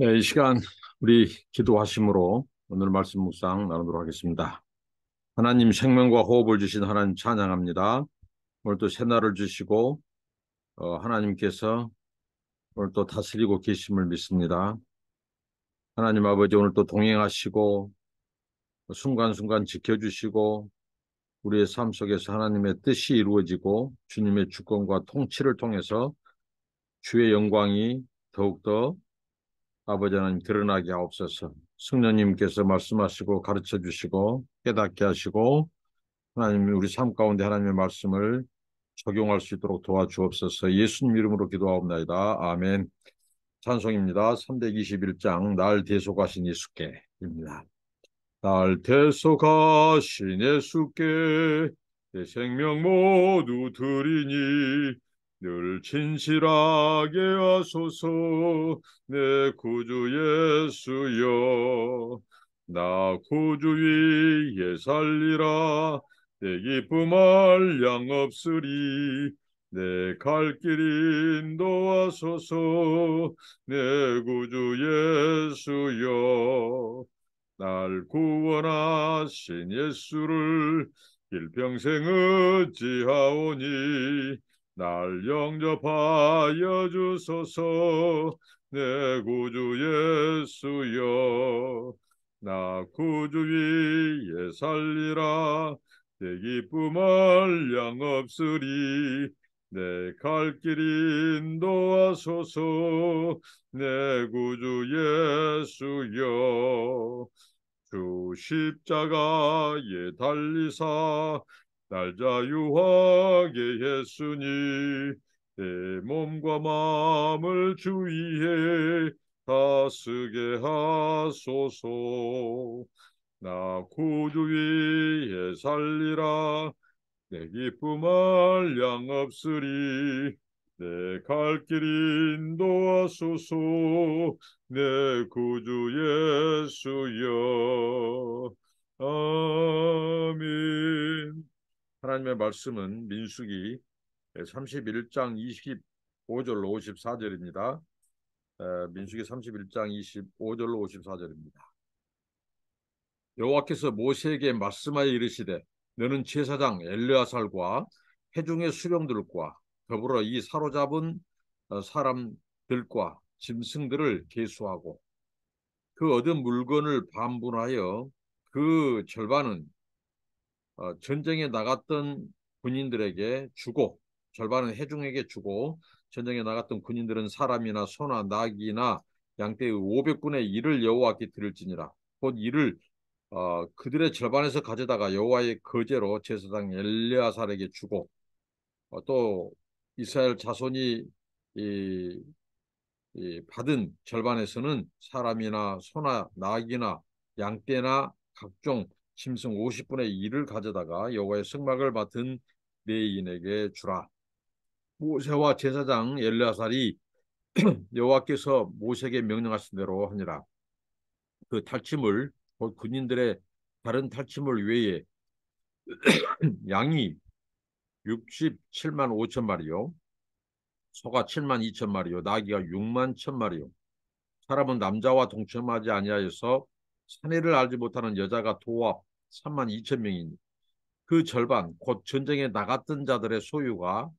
네, 이 시간 우리 기도하심으로 오늘 말씀 묵상 나누도록 하겠습니다. 하나님 생명과 호흡을 주신 하나님 찬양합니다. 오늘 또 새날을 주시고 하나님께서 오늘 또 다스리고 계심을 믿습니다. 하나님 아버지 오늘 또 동행하시고 순간순간 지켜주시고 우리의 삶 속에서 하나님의 뜻이 이루어지고 주님의 주권과 통치를 통해서 주의 영광이 더욱더 아버지 하나님 드러나게 하옵소서. 성령님께서 말씀하시고 가르쳐 주시고 깨닫게 하시고 하나님 우리 삶 가운데 하나님의 말씀을 적용할 수 있도록 도와주옵소서. 예수님 이름으로 기도하옵나이다. 아멘. 찬송입니다. 321장 날 대속하신 예수께입니다. 날 대속하신 예수께 내 생명 모두 드리니 늘 진실하게 하소서. 내 구주 예수여, 나 구주 위에 살리라. 내 기쁨 한량 없으리. 내 갈 길 인도하소서. 내 구주 예수여, 날 구원하신 예수를 일평생 의지하오니 날 영접하여 주소서. 내 구주 예수여, 나 구주 위에 살리라. 내 기쁨 한량 없으리. 내 갈 길 인도하소서. 내 구주 예수여, 주 십자가에 달리사 날 자유하게 했으니 내 몸과 마음을 주 위에 다스게 하소서. 나 구주 위에 살리라. 내 기쁨 한량 없으리. 내 갈 길 인도하소서. 내 구주 예수여. 아멘. 하나님의 말씀은 민수기 31장 25절로 54절입니다. 민수기 31장 25절로 54절입니다. 여호와께서 모세에게 말씀하여 이르시되 너는 제사장 엘르야살과 회중의 수령들과 더불어 이 사로잡은 사람들과 짐승들을 계수하고 그 얻은 물건을 반분하여 그 절반은 전쟁에 나갔던 군인들에게 주고 절반은 회중에게 주고 전쟁에 나갔던 군인들은 사람이나 소나 나귀나 양떼의 500분의 1을 여호와께 드릴지니라. 곧 이를 그들의 절반에서 가져다가 여호와의 거제로 제사장 엘르야살에게 주고 또 이스라엘 자손이 이, 받은 절반에서는 사람이나 소나 나귀나 양떼나 각종 짐승 50분의 1을 가져다가 여호와의 성막을 맡은 레위인에게 주라. 모세와 제사장 엘르야살이 여호와께서 모세에게 명령하신 대로 하니라. 그 탈취물 곧 군인들의 다른 탈취물 외에 양이 67만 5천 마리요, 소가 7만 2천 마리요, 나귀가 6만 1천 마리요. 사람은 남자와 동침하지 아니하여서 사내를 알지 못하는 여자가 도합 3만 2천 명이니 그 절반 곧 전쟁에 나갔던 자들의 소유가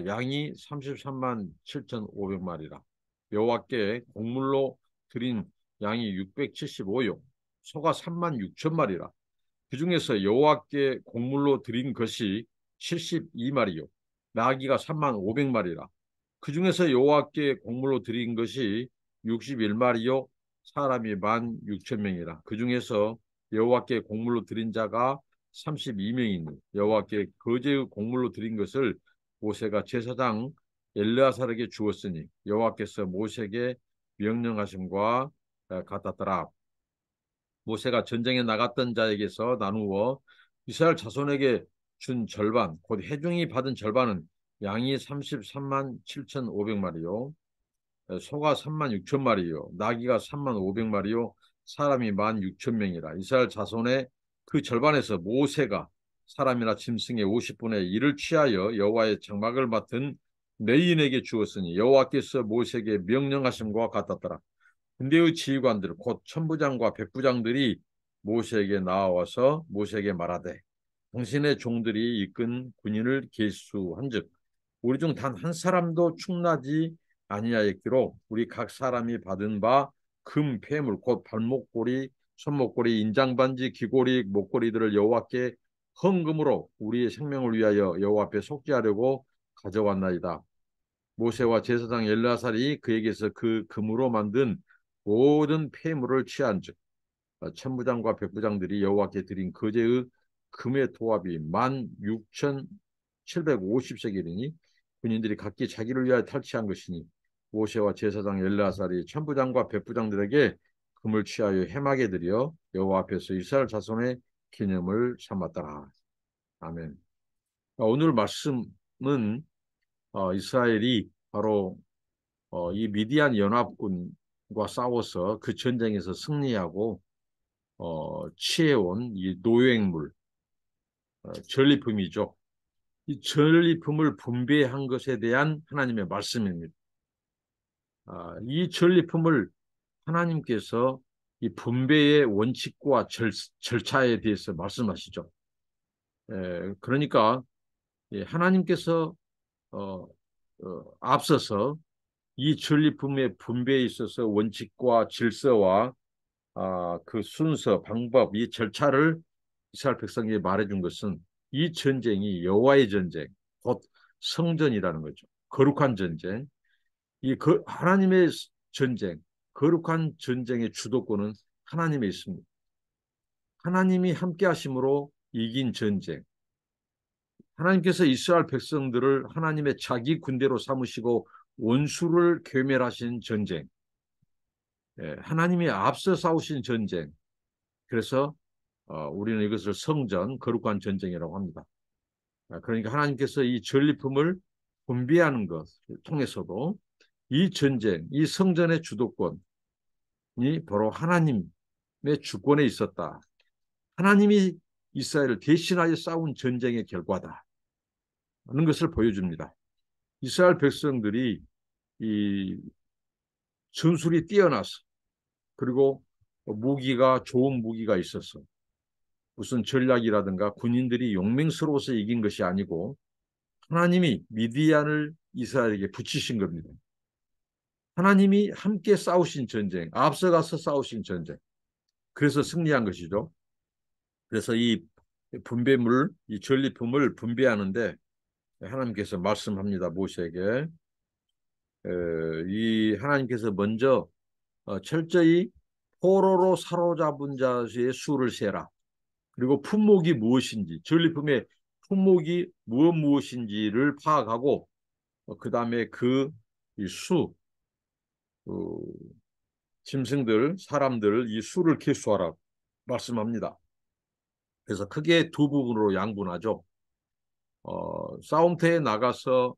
양이 33만 7천 5백마리라. 여호와께 곡물로 드린 양이 675요, 소가 3만 6천 마리라. 그 중에서 여호와께 곡물로 드린 것이 72마리요, 나귀가 3만 5백마리라. 그 중에서 여호와께 곡물로 드린 것이 61마리요, 사람이 1만 6천 명이라. 그 중에서 여호와께 곡물로 드린 자가 32명이니 여호와께 거제의 곡물로 드린 것을 모세가 제사장 엘르야살에게 주었으니 여호와께서 모세에게 명령하심과 같았더라. 모세가 전쟁에 나갔던 자에게서 나누어 이스라엘 자손에게 준 절반, 곧 회중이 받은 절반은 양이 33만 7,500마리요, 소가 3만 6천 마리요, 나귀가 3만 500마리요, 사람이 1만 6천 명이라. 이스라엘 자손의 그 절반에서 모세가 사람이나 짐승의 50분의 1을 취하여 여호와의 장막을 맡은 레위인에게 주었으니 여호와께서 모세에게 명령하심과 같았더라. 군대의 지휘관들 곧 천부장과 백부장들이 모세에게 나와서 모세에게 말하되 당신의 종들이 이끈 군인을 계수한즉 우리 중 단 한 사람도 충나지 아니하였기로 우리 각 사람이 받은 바 금 폐물 곧 발목고리 손목고리 인장반지 귀고리 목고리들을 여호와께 헌금으로 우리의 생명을 위하여 여호와 앞에 속죄하려고 가져왔나이다. 모세와 제사장 엘르아살이 그에게서 그 금으로 만든 모든 폐물을 취한즉 천부장과 백부장들이 여호와께 드린 거제의 금의 도합이 16,750세겔이니 군인들이 각기 자기를 위하여 탈취한 것이니 모세와 제사장 엘르아살이 천부장과 백부장들에게 금을 취하여 해마게 드려 여호와 앞에서 이스라엘 자손의 기념을 삼았더라. 아멘. 오늘 말씀은 이스라엘이 바로 이 미디안 연합군과 싸워서 그 전쟁에서 승리하고 취해온 이 노획물, 전리품이죠. 이 전리품을 분배한 것에 대한 하나님의 말씀입니다. 이 전리품을 하나님께서 이 분배의 원칙과 절차에 대해서 말씀하시죠. 그러니까 하나님께서 앞서서 이 전리품의 분배에 있어서 원칙과 질서와 그 순서, 방법, 이 절차를 이스라엘 백성에게 말해준 것은 이 전쟁이 여호와의 전쟁, 곧 성전이라는 거죠. 거룩한 전쟁, 하나님의 전쟁, 거룩한 전쟁의 주도권은 하나님에 있습니다. 하나님이 함께 하심으로 이긴 전쟁. 하나님께서 이스라엘 백성들을 하나님의 자기 군대로 삼으시고 원수를 괴멸하신 전쟁. 하나님이 앞서 싸우신 전쟁. 그래서 우리는 이것을 성전, 거룩한 전쟁이라고 합니다. 그러니까 하나님께서 이 전리품을 분배하는 것을 통해서도 이 전쟁, 이 성전의 주도권이 바로 하나님의 주권에 있었다. 하나님이 이스라엘을 대신하여 싸운 전쟁의 결과다. 하는 것을 보여줍니다. 이스라엘 백성들이 이 전술이 뛰어나서 그리고 무기가 좋은 무기가 있어서 무슨 전략이라든가 군인들이 용맹스러워서 이긴 것이 아니고 하나님이 미디안을 이스라엘에게 붙이신 겁니다. 하나님이 함께 싸우신 전쟁, 앞서가서 싸우신 전쟁. 그래서 승리한 것이죠. 그래서 이 분배물, 이 전리품을 분배하는데 하나님께서 말씀합니다. 모세에게. 이 하나님께서 먼저 철저히 포로로 사로잡은 자의 수를 세라. 그리고 품목이 무엇인지, 전리품의 품목이 무엇인지를 파악하고 그 다음에 그 수, 짐승들, 사람들 이 수를 계수하라 말씀합니다. 그래서 크게 두 부분으로 양분하죠. 싸움터에 나가서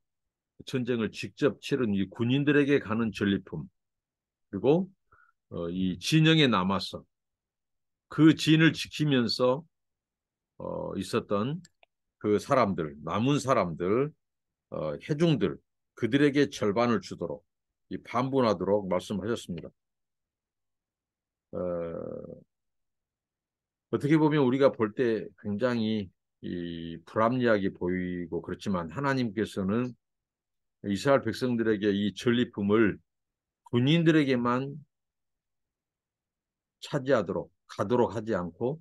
전쟁을 직접 치른 이 군인들에게 가는 전리품, 그리고 이 진영에 남아서 그 진을 지키면서 있었던 그 사람들, 남은 사람들, 해중들, 그들에게 절반을 주도록 이 반분하도록 말씀하셨습니다. 어떻게 보면 우리가 볼 때 굉장히 이 불합리하게 보이고 그렇지만 하나님께서는 이스라엘 백성들에게 이 전리품을 군인들에게만 차지하도록 가도록 하지 않고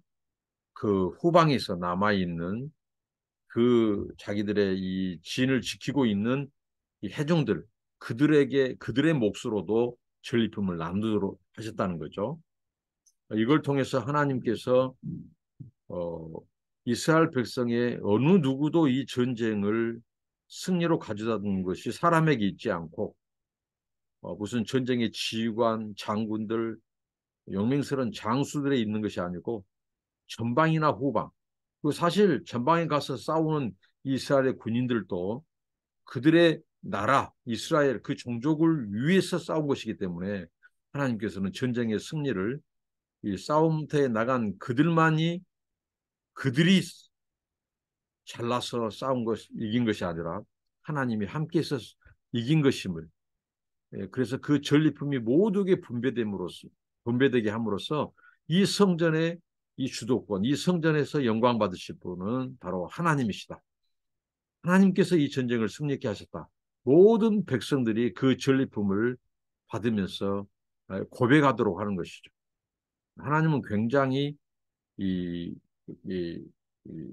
그 후방에서 남아있는 그 자기들의 이 진을 지키고 있는 이 해종들 그들의 몫으로도 전리품을 나누도록 하셨다는 거죠. 이걸 통해서 하나님께서 이스라엘 백성의 어느 누구도 이 전쟁을 승리로 가져다는 것이 사람에게 있지 않고 무슨 전쟁의 지휘관, 장군들, 용맹스러운 장수들에 있는 것이 아니고 전방이나 후방, 그 사실 전방에 가서 싸우는 이스라엘의 군인들도 그들의 나라, 이스라엘 그 종족을 위해서 싸운 것이기 때문에 하나님께서는 전쟁의 승리를 이 싸움터에 나간 그들이 잘나서 싸운 이긴 것이 아니라 하나님이 함께해서 이긴 것임을 그래서 그 전리품이 모두에게 분배되게 함으로써 이 성전의 이 주도권, 이 성전에서 영광 받으실 분은 바로 하나님이시다. 하나님께서 이 전쟁을 승리케 하셨다. 모든 백성들이 그 전리품을 받으면서 고백하도록 하는 것이죠. 하나님은 굉장히 이, 이, 이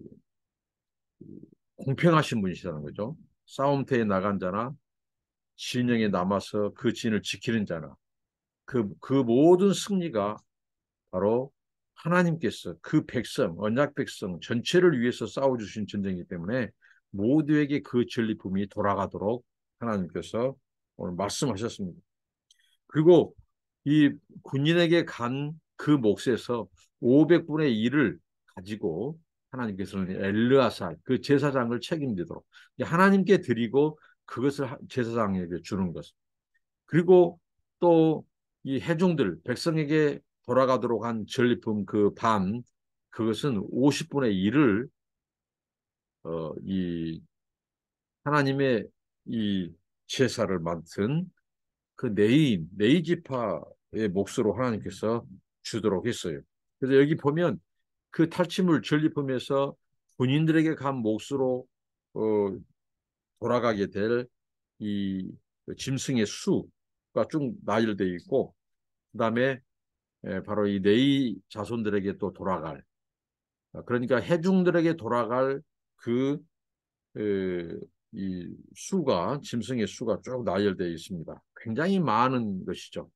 공평하신 분이시라는 거죠. 싸움터에 나간 자나 진영에 남아서 그 진을 지키는 자나 그 모든 승리가 바로 하나님께서 그 백성, 언약 백성 전체를 위해서 싸워주신 전쟁이기 때문에 모두에게 그 전리품이 돌아가도록 하나님께서 오늘 말씀하셨습니다. 그리고 이 군인에게 간 그 몫에서 500분의 1을 가지고 하나님께서는 엘르아살 그 제사장을 책임지도록 하나님께 드리고 그것을 제사장에게 주는 것. 그리고 또 이 회중들 백성에게 돌아가도록 한 전리품 그 반 그것은 50분의 1을 이 하나님의 이 제사를 맡은 그 네이 지파의 몫으로 하나님께서 주도록 했어요. 그래서 여기 보면 그 탈취물 전리품에서 군인들에게 간 몫으로 어, 돌아가게 될 이 짐승의 수가 쭉 나열되어 있고 그다음에 바로 이 네이 자손들에게 또 돌아갈 그러니까 해중들에게 돌아갈 그 이 수가 짐승의 수가 쭉 나열되어 있습니다. 굉장히 많은 것이죠.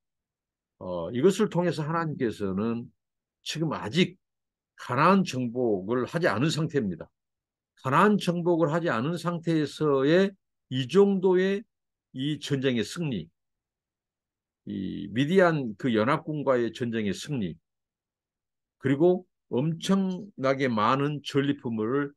이것을 통해서 하나님께서는 지금 아직 가나안 정복을 하지 않은 상태입니다. 가나안 정복을 하지 않은 상태에서의 이 정도의 이 전쟁의 승리, 이 미디안 그 연합군과의 전쟁의 승리, 그리고 엄청나게 많은 전리품을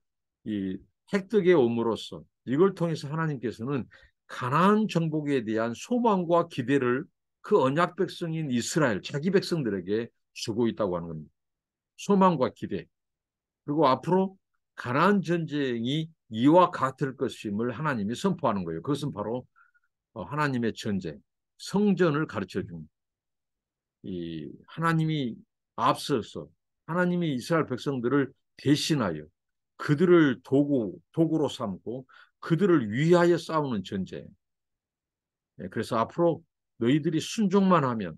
이 획득해 옴으로써 이걸 통해서 하나님께서는 가나안 정복에 대한 소망과 기대를 그 언약 백성인 이스라엘 자기 백성들에게 주고 있다고 하는 겁니다. 소망과 기대. 그리고 앞으로 가나안 전쟁이 이와 같을 것임을 하나님이 선포하는 거예요. 그것은 바로 하나님의 전쟁, 성전을 가르쳐 줍니다. 이 하나님이 앞서서 하나님이 이스라엘 백성들을 대신하여 그들을 도구로 삼고 그들을 위하여 싸우는 전쟁. 그래서 앞으로 너희들이 순종만 하면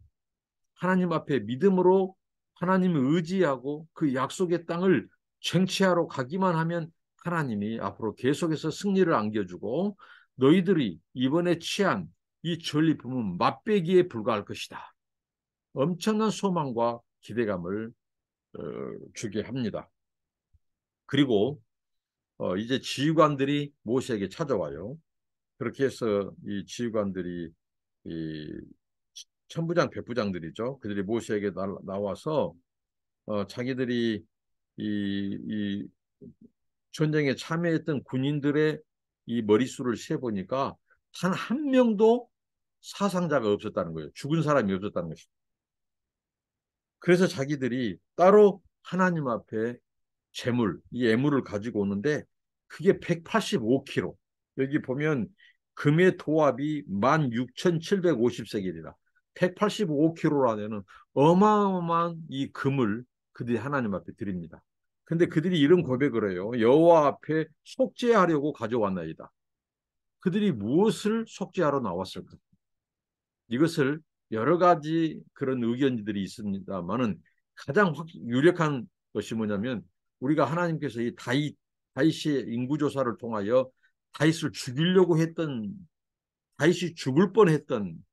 하나님 앞에 믿음으로 하나님을 의지하고 그 약속의 땅을 쟁취하러 가기만 하면 하나님이 앞으로 계속해서 승리를 안겨주고 너희들이 이번에 취한 이 전리품은 맛배기에 불과할 것이다. 엄청난 소망과 기대감을 주게 합니다. 그리고 이제 지휘관들이 모세에게 찾아와요. 그렇게 해서 이 지휘관들이 이 천부장, 백부장들이죠. 그들이 모세에게 나와서 자기들이 이 전쟁에 참여했던 군인들의 이 머릿수를 세보니까 단 한 명도 사상자가 없었다는 거예요. 죽은 사람이 없었다는 것입니다. 그래서 자기들이 따로 하나님 앞에 이 예물을 가지고 오는데 그게 185kg. 여기 보면 금의 도합이 16,750세겔이라 185kg라는 어마어마한 이 금을 그들이 하나님 앞에 드립니다. 근데 그들이 이런 고백을 해요. 여호와 앞에 속죄하려고 가져왔나이다. 그들이 무엇을 속죄하러 나왔을까? 이것을 여러 가지 그런 의견들이 있습니다만은 가장 유력한 것이 뭐냐면 우리가 하나님께서 이 다윗의 인구조사를 통하여 다윗을 죽이려고 했던 다윗이 죽을 뻔했던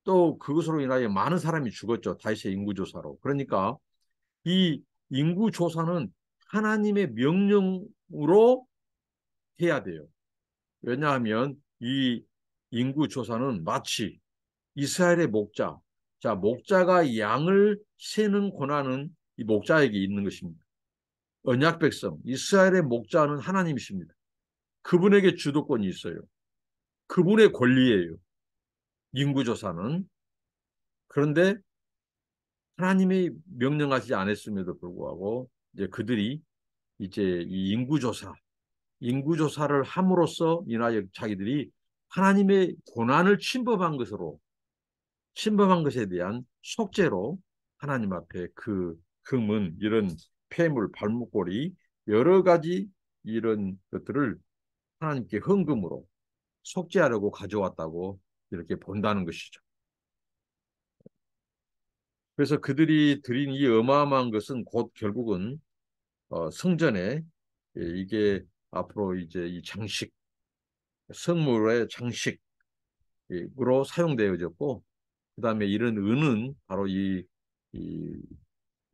또 그것으로 인하여 많은 사람이 죽었죠. 다윗의 인구조사로. 그러니까 이 인구조사는 하나님의 명령으로 해야 돼요. 왜냐하면 이 인구조사는 마치 이스라엘의 목자. 자, 목자가 양을 세는 권한은 이 목자에게 있는 것입니다. 언약 백성, 이스라엘의 목자는 하나님이십니다. 그분에게 주도권이 있어요. 그분의 권리예요. 인구조사는. 그런데 하나님이 명령하지 않았음에도 불구하고 이제 그들이 이제 이 인구조사를 함으로써 인하여 자기들이 하나님의 고난을 침범한 것에 대한 속죄로 하나님 앞에 그 금은 이런 폐물, 발목걸이 여러 가지 이런 것들을 하나님께 헌금으로 속죄하려고 가져왔다고 이렇게 본다는 것이죠. 그래서 그들이 드린 이 어마어마한 것은 곧 결국은 성전에 이게 앞으로 이제 이 장식, 성물의 장식으로 사용되어졌고, 그 다음에 이런 은은 바로 이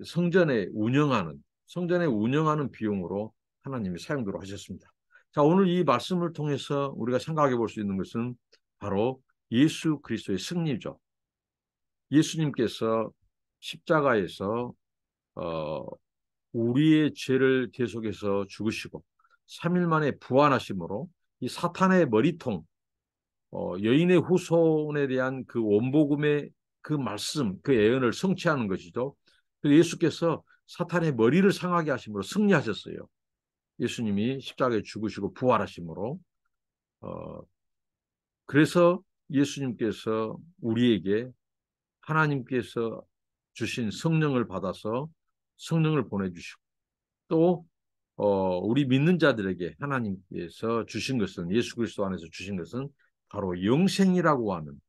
성전에 운영하는 비용으로 하나님이 사용도록 하셨습니다. 자, 오늘 이 말씀을 통해서 우리가 생각해 볼 수 있는 것은 바로 예수 그리스도의 승리죠. 예수님께서 십자가에서 어, 우리의 죄를 계속해서 죽으시고 3일 만에 부활하심으로 이 사탄의 머리통, 여인의 후손에 대한 그 원복음의 그 말씀, 그 예언을 성취하는 것이죠. 예수께서 사탄의 머리를 상하게 하심으로 승리하셨어요. 예수님이 십자가에 죽으시고 부활하심으로. 그래서 예수님께서 우리에게 하나님께서 주신 성령을 받아서 성령을 보내주시고 또 우리 믿는 자들에게 하나님께서 주신 것은 예수 그리스도 안에서 주신 것은 바로 영생이라고 하는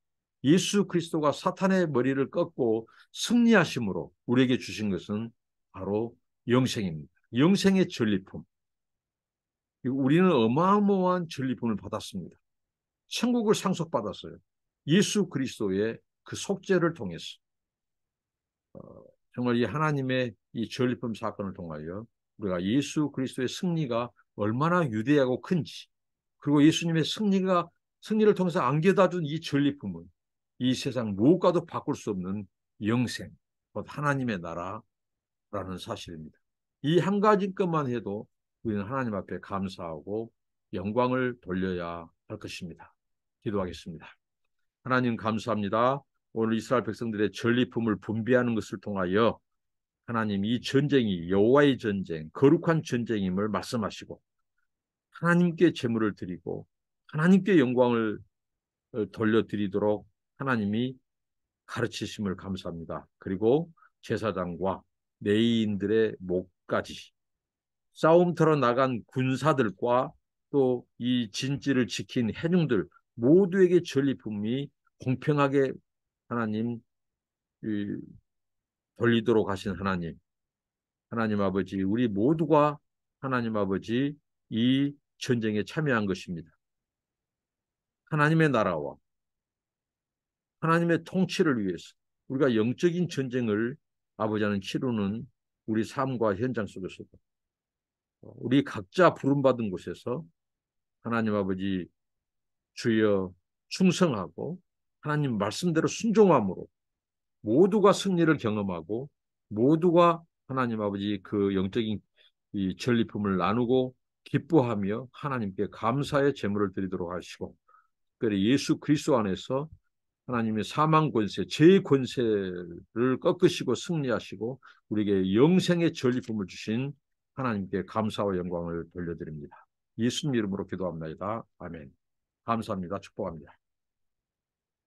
예수 그리스도가 사탄의 머리를 꺾고 승리하심으로 우리에게 주신 것은 바로 영생입니다. 영생의 전리품. 우리는 어마어마한 전리품을 받았습니다. 천국을 상속받았어요. 예수 그리스도의 그 속죄를 통해서. 정말 이 하나님의 이 전리품 사건을 통하여 우리가 예수 그리스도의 승리가 얼마나 위대하고 큰지, 그리고 예수님의 승리를 통해서 안겨다 준 이 전리품은 이 세상 무엇과도 바꿀 수 없는 영생, 곧 하나님의 나라라는 사실입니다. 이 한 가지 것만 해도 우리는 하나님 앞에 감사하고 영광을 돌려야 할 것입니다. 기도하겠습니다. 하나님 감사합니다. 오늘 이스라엘 백성들의 전리품을 분배하는 것을 통하여 하나님 이 전쟁이 여호와의 전쟁, 거룩한 전쟁임을 말씀하시고 하나님께 제물을 드리고 하나님께 영광을 돌려드리도록 하나님이 가르치심을 감사합니다. 그리고 제사장과 레위인들의 목까지 싸움터로 나간 군사들과 또 이 진지를 지킨 해중들 모두에게 전리품이 공평하게 하나님 돌리도록 하신 하나님 아버지, 우리 모두가 하나님 아버지 이 전쟁에 참여한 것입니다. 하나님의 나라와 하나님의 통치를 위해서 우리가 영적인 전쟁을 아버지 하는 치르는 우리 삶과 현장 속에서도 우리 각자 부름받은 곳에서 하나님 아버지 주여 충성하고 하나님 말씀대로 순종함으로 모두가 승리를 경험하고 모두가 하나님 아버지 그 영적인 이 전리품을 나누고 기뻐하며 하나님께 감사의 제물을 드리도록 하시고 그래 예수 그리스도 안에서 하나님의 사망 권세, 죄의 권세를 꺾으시고 승리하시고 우리에게 영생의 전리품을 주신 하나님께 감사와 영광을 돌려드립니다. 예수님 이름으로 기도합니다. 아멘. 감사합니다. 축복합니다.